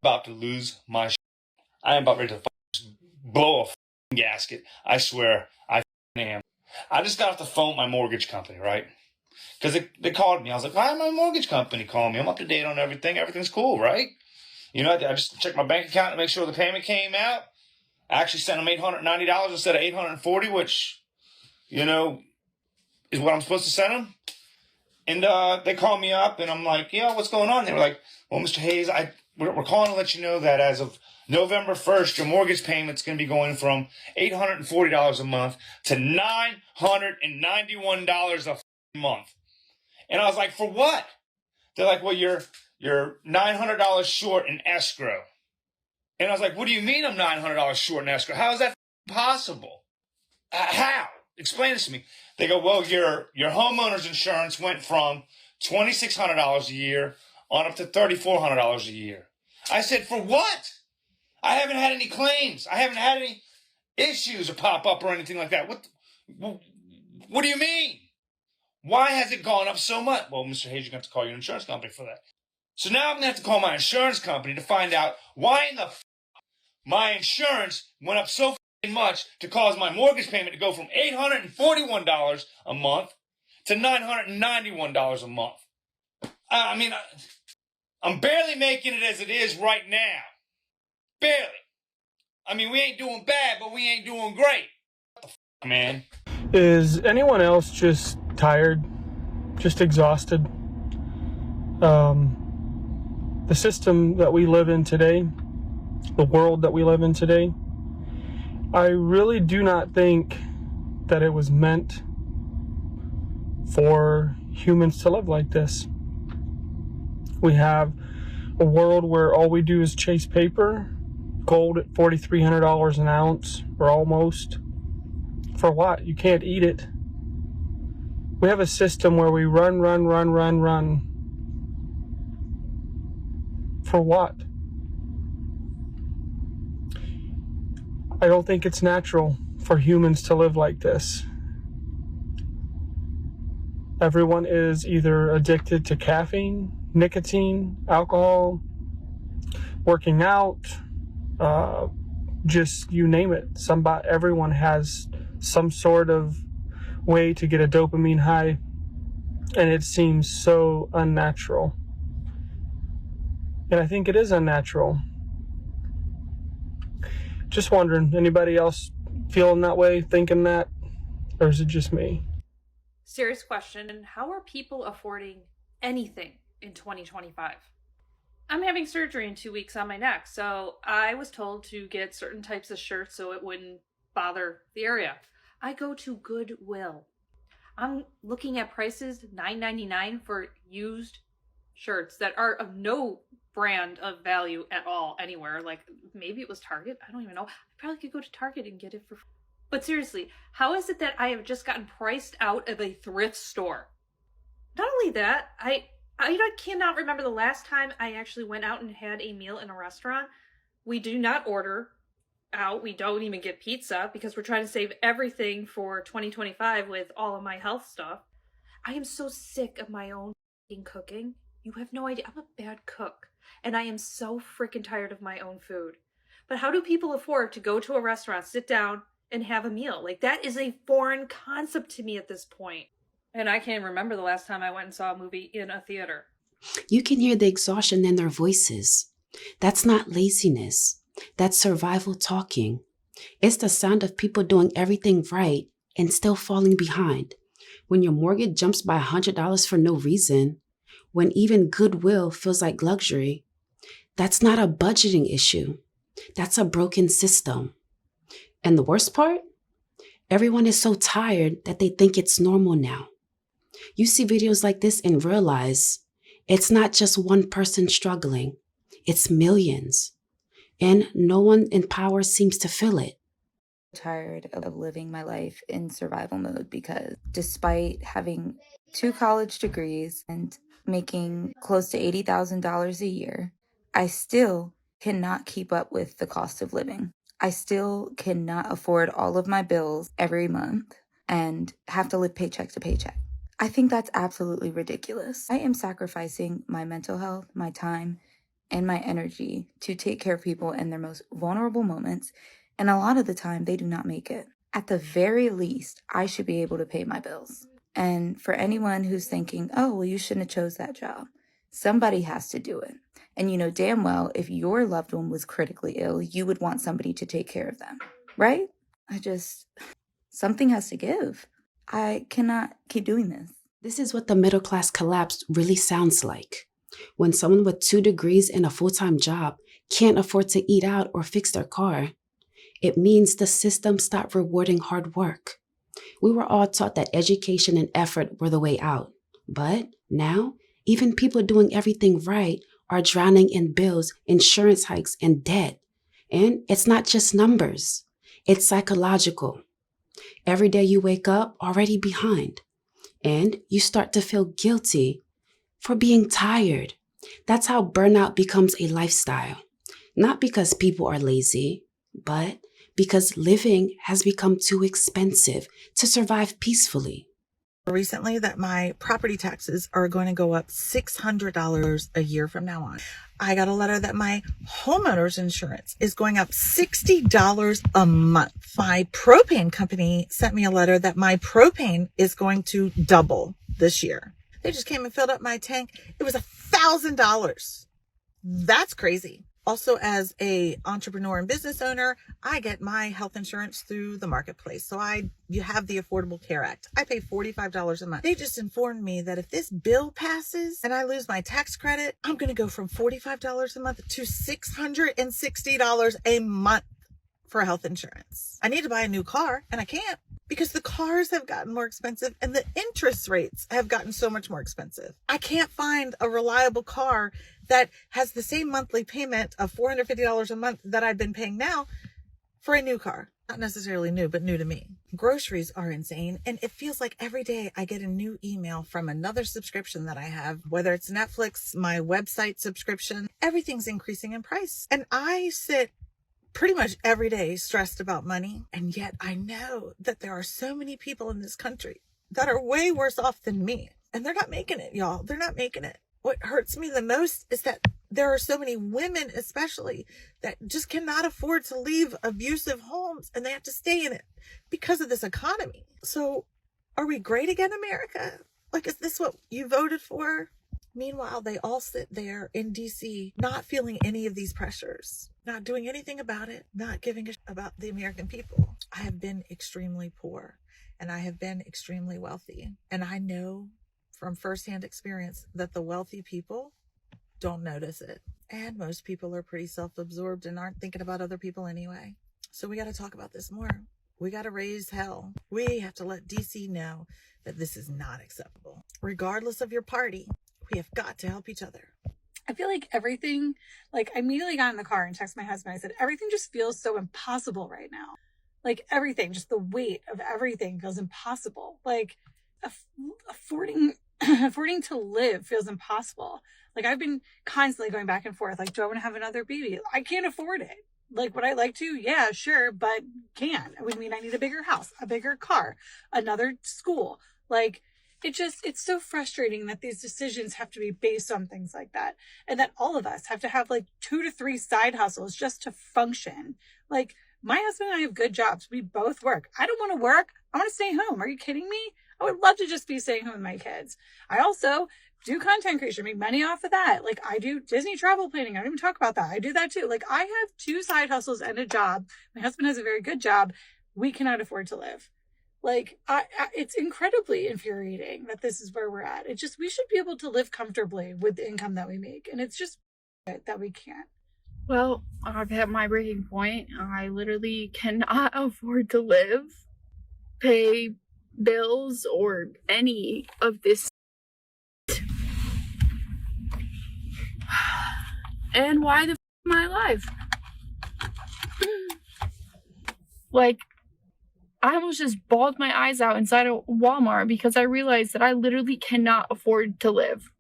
about to lose my shit. I am about ready to blow a gasket. I swear, I am. I just got off the phone with my mortgage company, right? Because they called me. I was like, why my mortgage company calling me? I'm up to date on everything. Everything's cool, right? You know, I just checked my bank account to make sure the payment came out. I actually sent them $890 instead of $840, which, you know, is what I'm supposed to send them. And they called me up, and I'm like, yeah, what's going on? They were like, well, Mr. Hayes, we're calling to let you know that as of November 1st, your mortgage payment's going to be going from $840 a month to $991 a month. And I was like, for what? They're like, well, you're $900 short in escrow. And I was like, what do you mean I'm $900 short in escrow? How is that possible? How? Explain this to me. They go, well, your homeowner's insurance went from $2,600 a year on up to $3,400 a year. I said, for what? I haven't had any claims. I haven't had any issues pop up or anything like that. What do you mean? Why has it gone up so much? Well, Mr. Hayes, you're going to have to call your insurance company for that. So now I'm going to have to call my insurance company to find out why in the my insurance went up so much to cause my mortgage payment to go from $841 a month to $991 a month. I mean, I'm barely making it as it is right now. Barely. I mean, we ain't doing bad, but we ain't doing great. What the man? Is anyone else just tired, just exhausted? The system that we live in today, the world that we live in today, I really do not think that it was meant for humans to live like this. We have a world where all we do is chase paper, gold at $4,300 an ounce, or almost. For what? You can't eat it. We have a system where we run. For what? I don't think it's natural for humans to live like this. Everyone is either addicted to caffeine, nicotine, alcohol, working out, just you name it. Everyone has some sort of way to get a dopamine high, and it seems so unnatural. And I think it is unnatural. Just wondering, anybody else feeling that way, thinking that, or is it just me? Serious question, how are people affording anything in 2025? I'm having surgery in 2 weeks on my neck, so I was told to get certain types of shirts so it wouldn't bother the area. I go to Goodwill. I'm looking at prices, $9.99 for used shirts that are of no brand of value at all anywhere. Like, maybe it was Target. I don't even know. I probably could go to Target and get it for... But seriously, how is it that I have just gotten priced out of a thrift store? Not only that, I cannot remember the last time I actually went out and had a meal in a restaurant. We do not order out. We don't even get pizza because we're trying to save everything for 2025 with all of my health stuff. I am so sick of my own cooking. You have no idea. I'm a bad cook. And I am so freaking tired of my own food. But how do people afford to go to a restaurant, sit down, and have a meal? Like, that is a foreign concept to me at this point. And I can't remember the last time I went and saw a movie in a theater. You can hear the exhaustion in their voices. That's not laziness. That's survival talking. It's the sound of people doing everything right and still falling behind. When your mortgage jumps by $100 for no reason, when even Goodwill feels like luxury, that's not a budgeting issue. That's a broken system. And the worst part? Everyone is so tired that they think it's normal now. You see videos like this and realize it's not just one person struggling. It's millions. And no one in power seems to feel it. Tired of living my life in survival mode because despite having 2 college degrees and making close to $80,000 a year, I still cannot keep up with the cost of living. I still cannot afford all of my bills every month and have to live paycheck to paycheck. I think that's absolutely ridiculous. I am sacrificing my mental health, my time, and my energy to take care of people in their most vulnerable moments, and a lot of the time they do not make it. At the very least, I should be able to pay my bills. And for anyone who's thinking, oh, well, you shouldn't have chose that job, somebody has to do it. And you know damn well, if your loved one was critically ill, you would want somebody to take care of them, right? Something has to give. I cannot keep doing this. This is what the middle class collapse really sounds like. When someone with 2 degrees and a full-time job can't afford to eat out or fix their car, it means the system stopped rewarding hard work. We were all taught that education and effort were the way out. But now, even people doing everything right are drowning in bills, insurance hikes, and debt. And it's not just numbers. It's psychological. Every day you wake up already behind, and you start to feel guilty for being tired. That's how burnout becomes a lifestyle. Not because people are lazy, but because living has become too expensive to survive peacefully. Recently that my property taxes are going to go up $600 a year from now on. I got a letter that my homeowner's insurance is going up $60 a month. My propane company sent me a letter that my propane is going to double this year. They just came and filled up my tank. It was $1,000. That's crazy. Also, as a entrepreneur and business owner, I get my health insurance through the marketplace. So you have the Affordable Care Act. I pay $45 a month. They just informed me that if this bill passes and I lose my tax credit, I'm going to go from $45 a month to $660 a month for health insurance. I need to buy a new car and I can't because the cars have gotten more expensive and the interest rates have gotten so much more expensive. I can't find a reliable car that has the same monthly payment of $450 a month that I've been paying now for a new car. Not necessarily new, but new to me. Groceries are insane. And it feels like every day I get a new email from another subscription that I have, whether it's Netflix, my website subscription, everything's increasing in price. And I sit pretty much every day stressed about money. And yet I know that there are so many people in this country that are way worse off than me. And they're not making it, y'all. They're not making it. What hurts me the most is that there are so many women, especially, that just cannot afford to leave abusive homes and they have to stay in it because of this economy. So are we great again, America? Like, is this what you voted for? Meanwhile, they all sit there in DC, not feeling any of these pressures, not doing anything about it, not giving a shit about the American people. I have been extremely poor and I have been extremely wealthy. And I know from firsthand experience that the wealthy people don't notice it. And most people are pretty self-absorbed and aren't thinking about other people anyway. So we got to talk about this more. We got to raise hell. We have to let DC know that this is not acceptable. Regardless of your party, we have got to help each other. I feel like everything, like I immediately got in the car and texted my husband. I said, everything just feels so impossible right now. Like everything, just the weight of everything feels impossible. Like affording to live feels impossible. Like I've been constantly going back and forth. Like, do I want to have another baby? I can't afford it. Like, would I like to? Yeah, sure, but can't. I would mean I need a bigger house, a bigger car, another school. Like, it's so frustrating that these decisions have to be based on things like that. And that all of us have to have like 2 to 3 side hustles just to function. Like, my husband and I have good jobs. We both work. I don't want to work. I want to stay home. Are you kidding me? I would love to just be staying home with my kids. I also do content creation, make money off of that. Like I do Disney travel planning. I don't even talk about that. I do that too. Like I have 2 side hustles and a job. My husband has a very good job. We cannot afford to live. Like it's incredibly infuriating that this is where we're at. It's just, we should be able to live comfortably with the income that we make. And it's just that we can't. Well, I've hit my breaking point. I literally cannot afford to live, pay bills, or any of this. And why the f am I alive? Like, I almost just bawled my eyes out inside a Walmart because I realized that I literally cannot afford to live.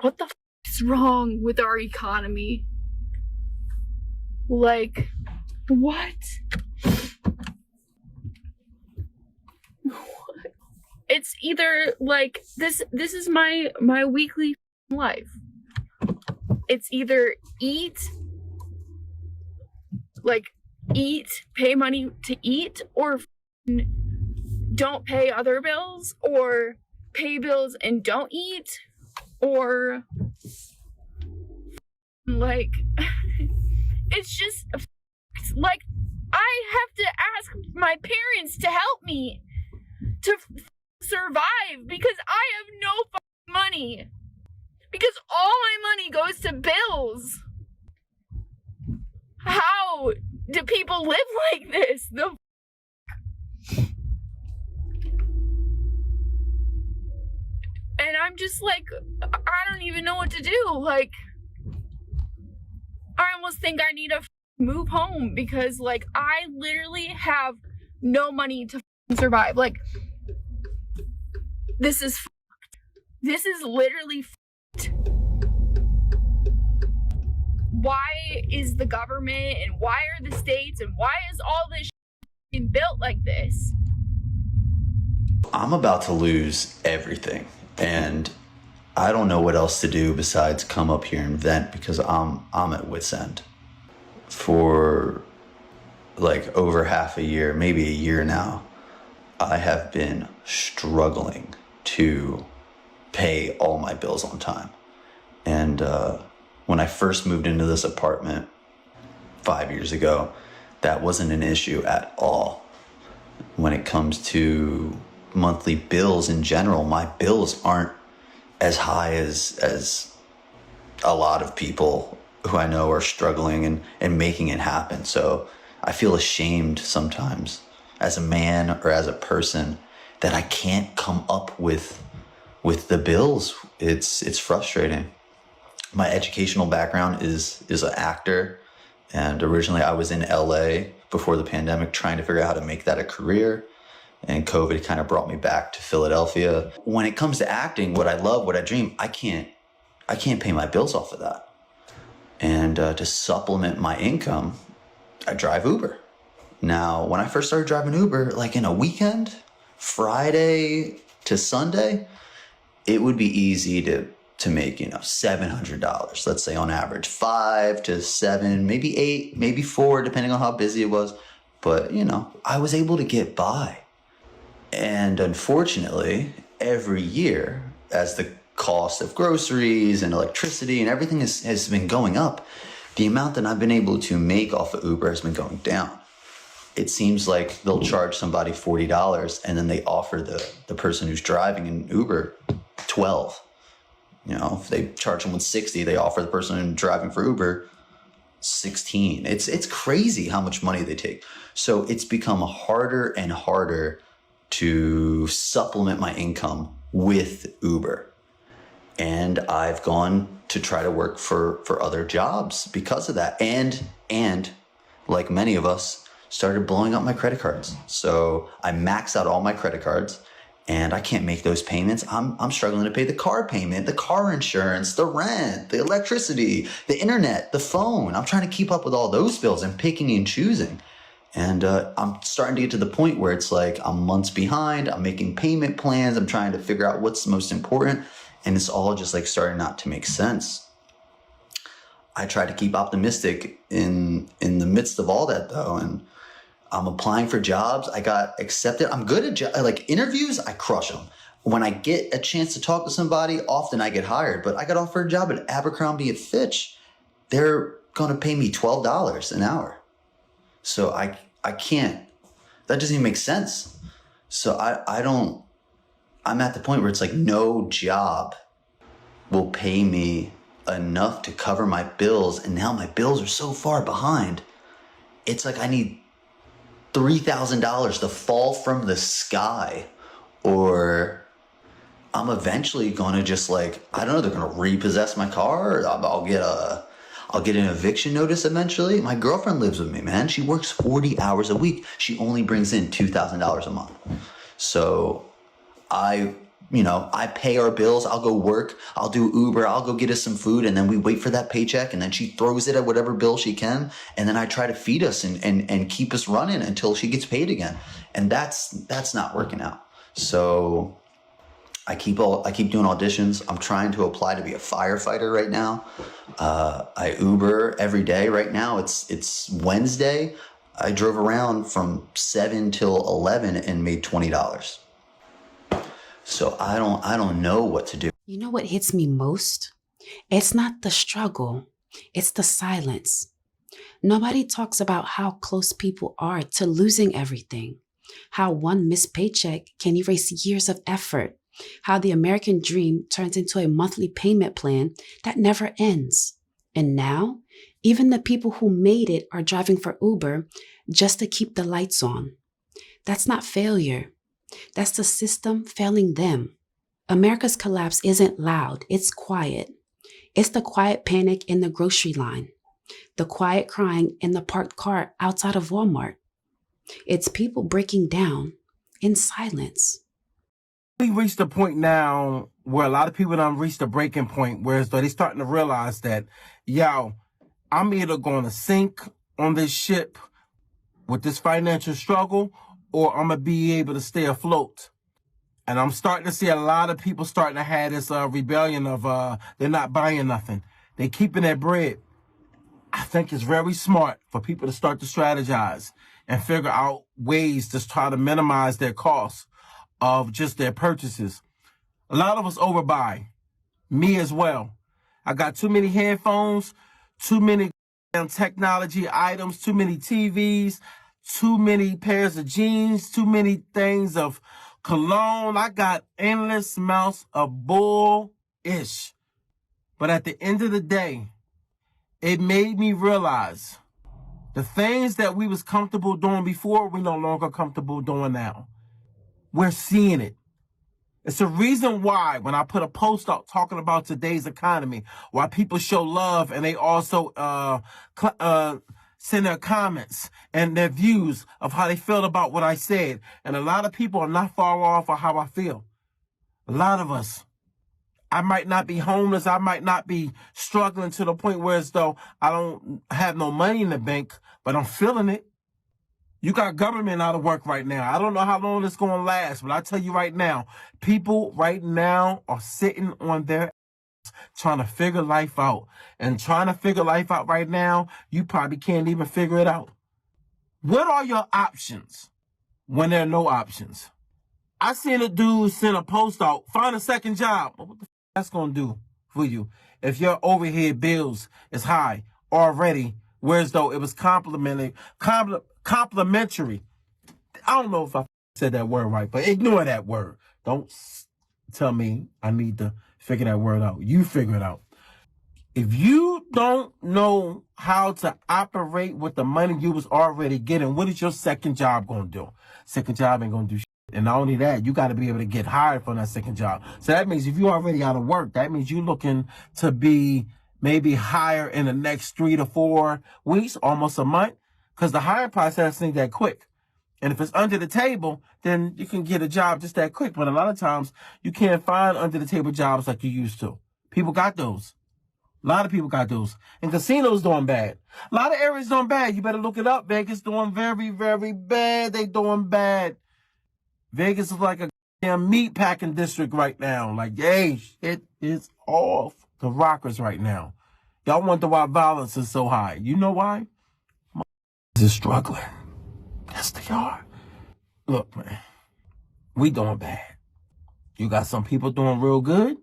What the f is wrong with our economy? Like, what? It's either like this is my weekly life. it's either pay money to eat, or don't pay other bills, or pay bills and don't eat, or like, it's just like, I have to ask my parents to help me to survive because I have no money, because all my money goes to bills. How do people live like this? And I'm just like, I don't even know what to do. Like, I almost think I need to move home because, like, I literally have no money to survive. Like, this is literally why is the government and why are the states and why is all this built like this? I'm about to lose everything, and I don't know what else to do besides come up here and vent because I'm at wit's end. For like over half a year, maybe a year now, I have been struggling to pay all my bills on time. And when I first moved into this apartment 5 years ago, that wasn't an issue at all. When it comes to monthly bills in general, my bills aren't as high as a lot of people who I know are struggling and making it happen. So I feel ashamed sometimes as a man or as a person that I can't come up with the bills. It's frustrating. My educational background is an actor, and originally I was in LA before the pandemic trying to figure out how to make that a career, and COVID kind of brought me back to Philadelphia. When it comes to acting, what I love, what I dream, I can't pay my bills off of that. And to supplement my income, I drive Uber. Now, when I first started driving Uber, like in a weekend, Friday to Sunday, it would be easy to make, $700, let's say on average, 5 to 7, maybe 8, maybe 4, depending on how busy it was. But, I was able to get by. And unfortunately, every year, as the cost of groceries and electricity and everything has been going up, the amount that I've been able to make off of Uber has been going down. It seems like they'll charge somebody $40 and then they offer the person who's driving an Uber $12. If they charge someone $60, they offer the person driving for Uber $16. It's crazy how much money they take. So it's become harder and harder to supplement my income with Uber. And I've gone to try to work for other jobs because of that. And like many of us, started blowing up my credit cards. So I maxed out all my credit cards and I can't make those payments. I'm struggling to pay the car payment, the car insurance, the rent, the electricity, the internet, the phone. I'm trying to keep up with all those bills and picking and choosing. And I'm starting to get to the point where it's like I'm months behind. I'm making payment plans. I'm trying to figure out what's the most important. And it's all just like starting not to make sense. I try to keep optimistic in the midst of all that though. And I'm applying for jobs. I got accepted. I'm good at like interviews. I crush them. When I get a chance to talk to somebody, often I get hired. But I got offered a job at Abercrombie & Fitch. They're going to pay me $12 an hour. So I can't. That doesn't even make sense. So I'm at the point where it's like no job will pay me enough to cover my bills. And now my bills are so far behind. It's like I need $3,000 to fall from the sky, or I'm eventually going to just like, I don't know, they're going to repossess my car. Or I'll get an eviction notice eventually. My girlfriend lives with me, man. She works 40 hours a week. She only brings in $2,000 a month. So I pay our bills. I'll go work. I'll do Uber. I'll go get us some food. And then we wait for that paycheck. And then she throws it at whatever bill she can. And then I try to feed us and keep us running until she gets paid again. And that's not working out. So I keep doing auditions. I'm trying to apply to be a firefighter right now. I Uber every day right now. It's Wednesday. I drove around from 7 till 11 and made $20. So I don't know what to do. You know what hits me most? It's not the struggle, it's the silence. Nobody talks about how close people are to losing everything, how one missed paycheck can erase years of effort, how the American dream turns into a monthly payment plan that never ends. And now, even the people who made it are driving for Uber just to keep the lights on. That's not failure. That's the system failing them. America's collapse isn't loud, it's quiet. It's the quiet panic in the grocery line, the quiet crying in the parked car outside of Walmart. It's people breaking down in silence. We reached a point now where a lot of people done reached a breaking point, whereas they're starting to realize that, yo, I'm either going to sink on this ship with this financial struggle, or I'm going to be able to stay afloat. And I'm starting to see a lot of people starting to have this rebellion of they're not buying nothing. They're keeping their bread. I think it's very smart for people to start to strategize and figure out ways to try to minimize their costs of just their purchases. A lot of us overbuy, me as well. I got too many headphones, too many technology items, too many TVs, too many pairs of jeans, too many things of cologne. I got endless amounts of bull-ish. But at the end of the day, it made me realize the things that we was comfortable doing before, we no longer comfortable doing now. We're seeing it. It's a reason why when I put a post out talking about today's economy, why people show love and they also send their comments and their views of how they feel about what I said. And a lot of people are not far off of how I feel. A lot of us. I might not be homeless. I might not be struggling to the point where as though I don't have no money in the bank, but I'm feeling it. You got government out of work right now. I don't know how long it's going to last, but I tell you right now, people right now are sitting on their ass trying to figure life out. And trying to figure life out right now, you probably can't even figure it out. What are your options when there are no options? I seen a dude send a post out, find a second job. What the that's going to do for you if your overhead bills is high already, whereas though it was complimentary. I don't know if I said that word right, but ignore that word. Don't tell me I need to figure that word out. You figure it out. If you don't know how to operate with the money you was already getting, what is your second job going to do? Second job ain't going to do shit. And not only that, you got to be able to get hired from that second job. So that means if you're already out of work, that means you're looking to be maybe higher in the next 3 to 4 weeks, almost a month, because the hiring process ain't that quick. And if it's under the table, then you can get a job just that quick. But a lot of times you can't find under the table jobs like you used to. People got those. A lot of people got those. And casinos doing bad. A lot of areas doing bad. You better look it up. Vegas doing very, very bad. They doing bad. Vegas is like a damn meat packing district right now. Like, hey, it is off the rockers right now. Y'all wonder why violence is so high. You know why? Is struggling. Yes, they are. Look, man, we doing bad. You got some people doing real good.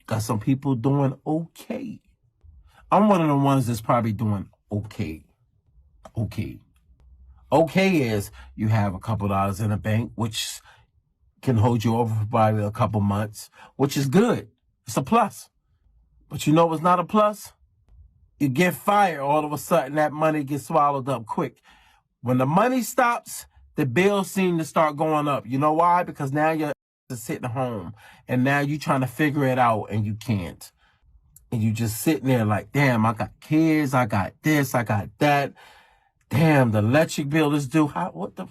Got some people doing okay. I'm one of the ones that's probably doing okay. Okay. Okay is you have a couple dollars in the bank, which can hold you over for probably a couple months, which is good. It's a plus. But you know what's not a plus? You get fired, all of a sudden that money gets swallowed up quick. When the money stops, the bills seem to start going up. You know why? Because now you're sitting home and now you're trying to figure it out and you can't. And you just sitting there like, damn, I got kids, I got this, I got that. Damn, the electric bill is due. Why the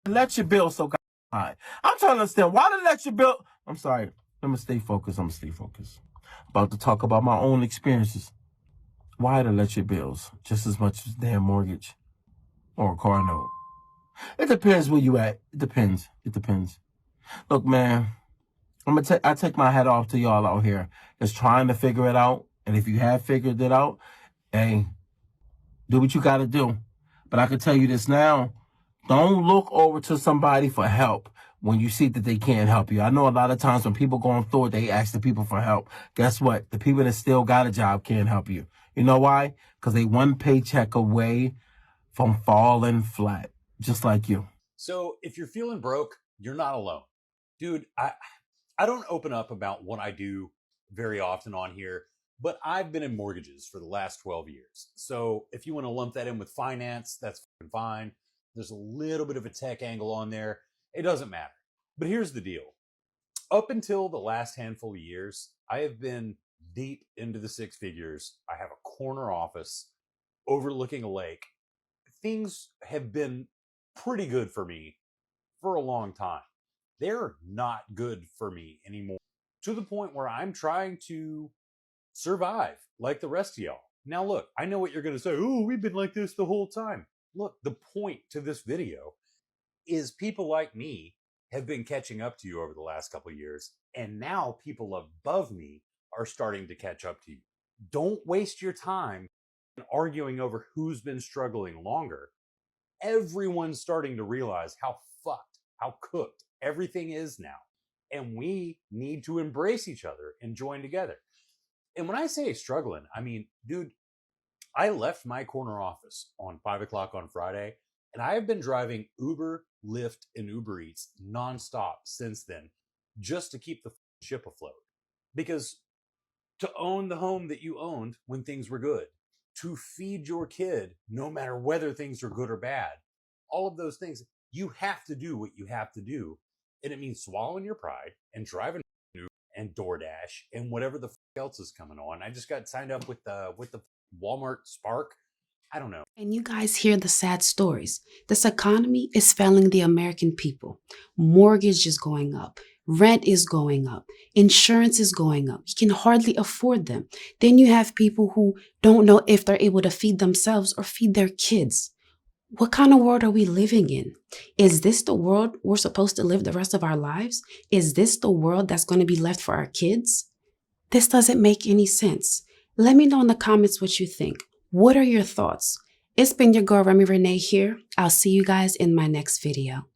electric bill so high? I'm trying to understand why the electric bill. I'm sorry. I'm gonna stay focused. About to talk about my own experiences. Why the electric bills just as much as damn mortgage or a car note? It depends where you at. It depends. Look, man, I take my hat off to y'all out here that's trying to figure it out. And if you have figured it out, hey, do what you got to do. But I can tell you this now, don't look over to somebody for help when you see that they can't help you. I know a lot of times when people going through it, they ask the people for help. Guess what? The people that still got a job can't help you. You know why? Because they one paycheck away from falling flat, just like you. So if you're feeling broke, you're not alone. Dude, I don't open up about what I do very often on here, but I've been in mortgages for the last 12 years. So if you want to lump that in with finance, that's fine. There's a little bit of a tech angle on there. It doesn't matter. But here's the deal. Up until the last handful of years, I have been deep into the six figures. I have a corner office overlooking a lake. Things have been pretty good for me for a long time. They're not good for me anymore, to the point where I'm trying to survive like the rest of y'all. Now, look, I know what you're going to say. Oh, we've been like this the whole time. Look, the point to this video is people like me have been catching up to you over the last couple of years, and now people above me are starting to catch up to you. Don't waste your time arguing over who's been struggling longer. Everyone's starting to realize how fucked, how cooked everything is now. And we need to embrace each other and join together. And when I say struggling, I mean, dude, I left my corner office on 5 o'clock on Friday, and I have been driving Uber, Lyft, and Uber Eats nonstop since then, just to keep the ship afloat. Because to own the home that you owned when things were good, to feed your kid, no matter whether things are good or bad, all of those things, you have to do what you have to do. And it means swallowing your pride and driving Uber and DoorDash and whatever the else is coming on. I just got signed up with the Walmart Spark. I don't know. And you guys hear the sad stories. This economy is failing the American people. Mortgage is going up. Rent is going up. Insurance is going up. You can hardly afford them. Then you have people who don't know if they're able to feed themselves or feed their kids. What kind of world are we living in? Is this the world we're supposed to live the rest of our lives? Is this the world that's going to be left for our kids? This doesn't make any sense. Let me know in the comments what you think. What are your thoughts? It's been your girl, Remi Rene here. I'll see you guys in my next video.